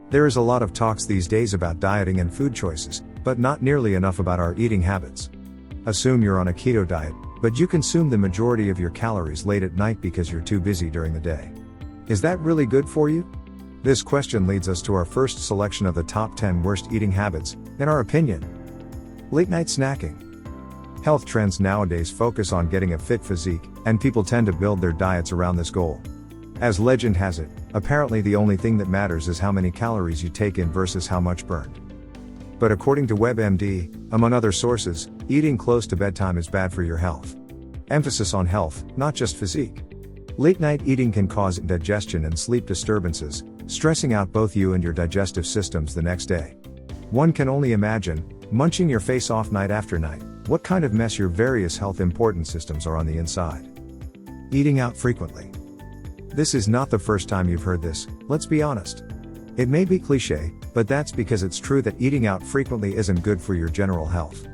There is a lot of talks these days about dieting and food choices, but not nearly enough about our eating habits. Assume you're on a keto diet, but you consume the majority of your calories late at night because you're too busy during the day. Is that really good for you? This question leads us to our first selection of the top 10 worst eating habits, in our opinion. Late night snacking. Health trends nowadays focus on getting a fit physique, and people tend to build their diets around this goal. As legend has it, apparently the only thing that matters is how many calories you take in versus how much burned. But according to WebMD, among other sources, eating close to bedtime is bad for your health. Emphasis on health, not just physique. Late night eating can cause indigestion and sleep disturbances, stressing out both you and your digestive systems the next day. One can only imagine, munching your face off night after night, what kind of mess your various health important systems are on the inside. Eating out frequently. This is not the first time you've heard this, let's be honest. It may be cliche, but that's because it's true that eating out frequently isn't good for your general health.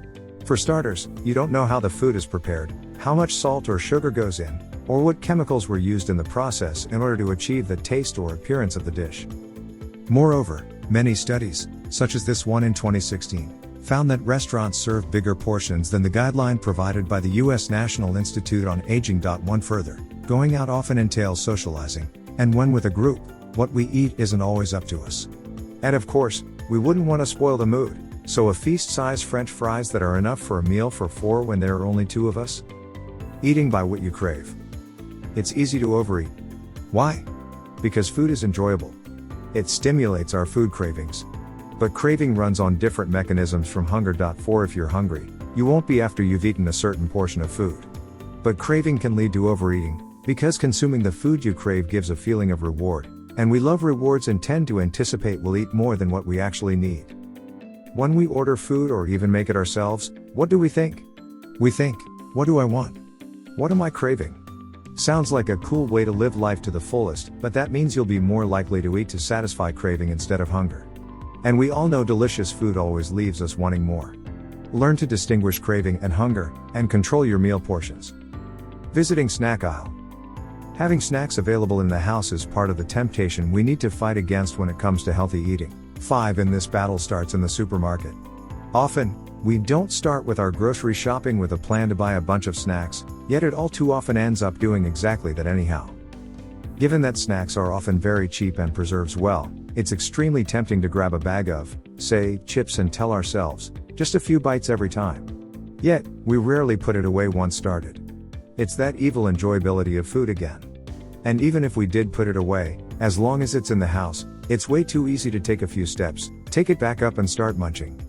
For starters, you don't know how the food is prepared, how much salt or sugar goes in, or what chemicals were used in the process in order to achieve the taste or appearance of the dish. Moreover, many studies, such as this one in 2016, found that restaurants serve bigger portions than the guideline provided by the U.S. National Institute on Aging. One further, going out often entails socializing, and when with a group, what we eat isn't always up to us. And of course, we wouldn't want to spoil the mood, so a feast-size French fries that are enough for a meal for 4 when there are only 2 of us? Eating by what you crave. It's easy to overeat. Why? Because food is enjoyable. It stimulates our food cravings. But craving runs on different mechanisms from hunger. For if you're hungry, you won't be after you've eaten a certain portion of food. But craving can lead to overeating, because consuming the food you crave gives a feeling of reward, and we love rewards and tend to anticipate we'll eat more than what we actually need. When we order food or even make it ourselves, what do we think? We think, what do I want? What am I craving? Sounds like a cool way to live life to the fullest, but that means you'll be more likely to eat to satisfy craving instead of hunger. And we all know delicious food always leaves us wanting more. Learn to distinguish craving and hunger, and control your meal portions. Visiting snack aisle. Having snacks available in the house is part of the temptation we need to fight against when it comes to healthy eating. 5 in this battle starts in the supermarket. Often, we don't start with our grocery shopping with a plan to buy a bunch of snacks, yet it all too often ends up doing exactly that anyhow. Given that snacks are often very cheap and preserves well, it's extremely tempting to grab a bag of, say, chips and tell ourselves, just a few bites every time. Yet, we rarely put it away once started. It's that evil enjoyability of food again. And even if we did put it away, as long as it's in the house, it's way too easy to take a few steps, take it back up and start munching.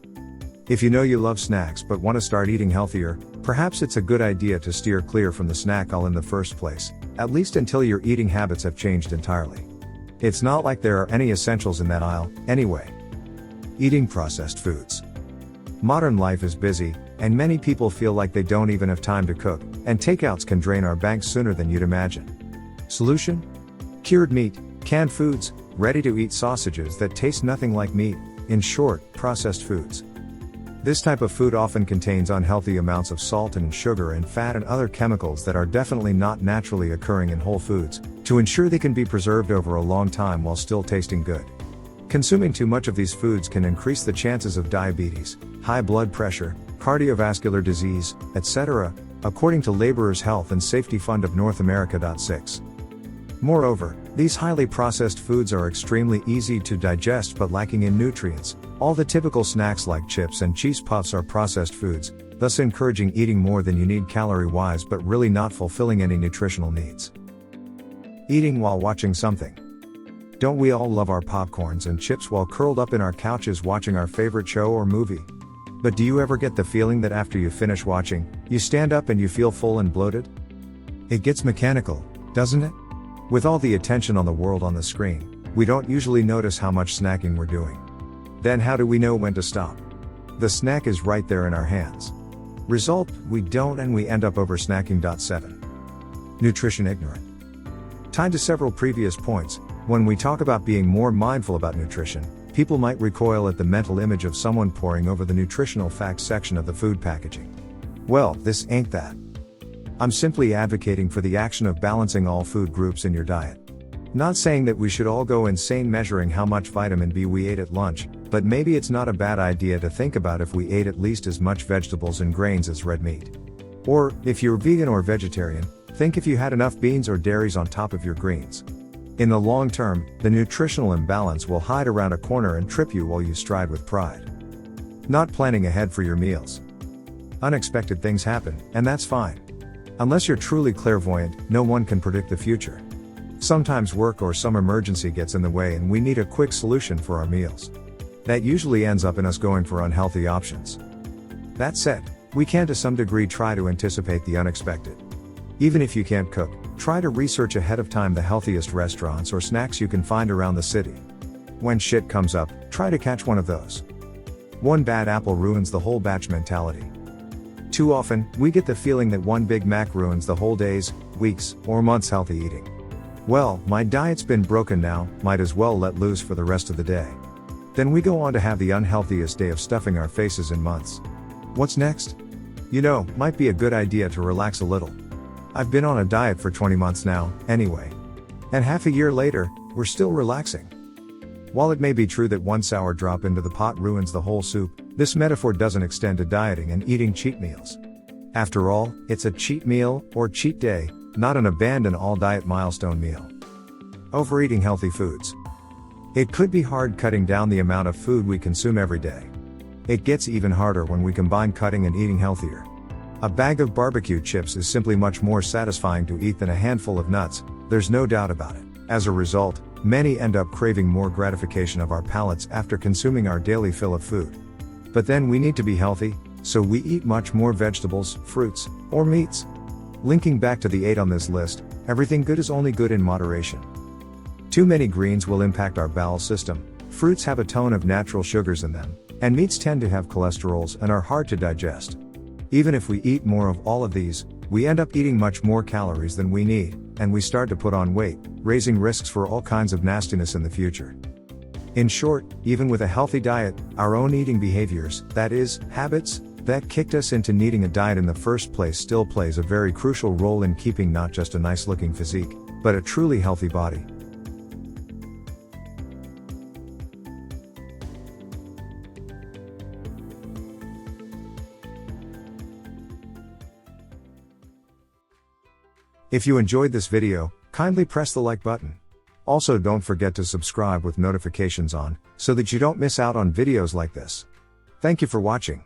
If you know you love snacks but want to start eating healthier, perhaps it's a good idea to steer clear from the snack aisle in the first place, at least until your eating habits have changed entirely. It's not like there are any essentials in that aisle, anyway. Eating processed foods. Modern life is busy, and many people feel like they don't even have time to cook, and takeouts can drain our banks sooner than you'd imagine. Solution? Cured meat, canned foods, ready-to-eat sausages that taste nothing like meat, in short, processed foods. This type of food often contains unhealthy amounts of salt and sugar and fat and other chemicals that are definitely not naturally occurring in whole foods, to ensure they can be preserved over a long time while still tasting good. Consuming too much of these foods can increase the chances of diabetes, high blood pressure, cardiovascular disease, etc., according to Laborers' Health and Safety Fund of North America. 6. Moreover, these highly processed foods are extremely easy to digest but lacking in nutrients. All the typical snacks like chips and cheese puffs are processed foods, thus encouraging eating more than you need calorie-wise but really not fulfilling any nutritional needs. Eating while watching something. Don't we all love our popcorns and chips while curled up in our couches watching our favorite show or movie? But do you ever get the feeling that after you finish watching, you stand up and you feel full and bloated? It gets mechanical, doesn't it? With all the attention on the world on the screen, we don't usually notice how much snacking we're doing. Then how do we know when to stop? The snack is right there in our hands. Result, we don't and we end up over snacking. 7. Nutrition ignorant. Tied to several previous points, when we talk about being more mindful about nutrition, people might recoil at the mental image of someone poring over the nutritional facts section of the food packaging. Well, this ain't that. I'm simply advocating for the action of balancing all food groups in your diet. Not saying that we should all go insane measuring how much vitamin B we ate at lunch, but maybe it's not a bad idea to think about if we ate at least as much vegetables and grains as red meat. Or, if you're vegan or vegetarian, think if you had enough beans or dairies on top of your greens. In the long term, the nutritional imbalance will hide around a corner and trip you while you stride with pride. Not planning ahead for your meals. Unexpected things happen, and that's fine. Unless you're truly clairvoyant, no one can predict the future. Sometimes work or some emergency gets in the way and we need a quick solution for our meals. That usually ends up in us going for unhealthy options. That said, we can to some degree try to anticipate the unexpected. Even if you can't cook, try to research ahead of time the healthiest restaurants or snacks you can find around the city. When shit comes up, try to catch one of those. One bad apple ruins the whole batch mentality. Too often, we get the feeling that one Big Mac ruins the whole day's, weeks, or month's healthy eating. Well, my diet's been broken now, might as well let loose for the rest of the day. Then we go on to have the unhealthiest day of stuffing our faces in months. What's next? Might be a good idea to relax a little. I've been on a diet for 20 months now, anyway. And half a year later, we're still relaxing. While it may be true that one sour drop into the pot ruins the whole soup, this metaphor doesn't extend to dieting and eating cheat meals. After all, it's a cheat meal, or cheat day, not an abandon all diet milestone meal. Overeating healthy foods. It could be hard cutting down the amount of food we consume every day. It gets even harder when we combine cutting and eating healthier. A bag of barbecue chips is simply much more satisfying to eat than a handful of nuts, there's no doubt about it. As a result, many end up craving more gratification of our palates after consuming our daily fill of food. But then we need to be healthy, so we eat much more vegetables, fruits, or meats. Linking back to the 8 on this list, everything good is only good in moderation. Too many greens will impact our bowel system, fruits have a ton of natural sugars in them, and meats tend to have cholesterols and are hard to digest. Even if we eat more of all of these, we end up eating much more calories than we need, and we start to put on weight, raising risks for all kinds of nastiness in the future. In short, even with a healthy diet, our own eating behaviors, that is, habits, that kicked us into needing a diet in the first place still plays a very crucial role in keeping not just a nice-looking physique, but a truly healthy body. If you enjoyed this video, kindly press the like button. Also, don't forget to subscribe with notifications on, so that you don't miss out on videos like this. Thank you for watching.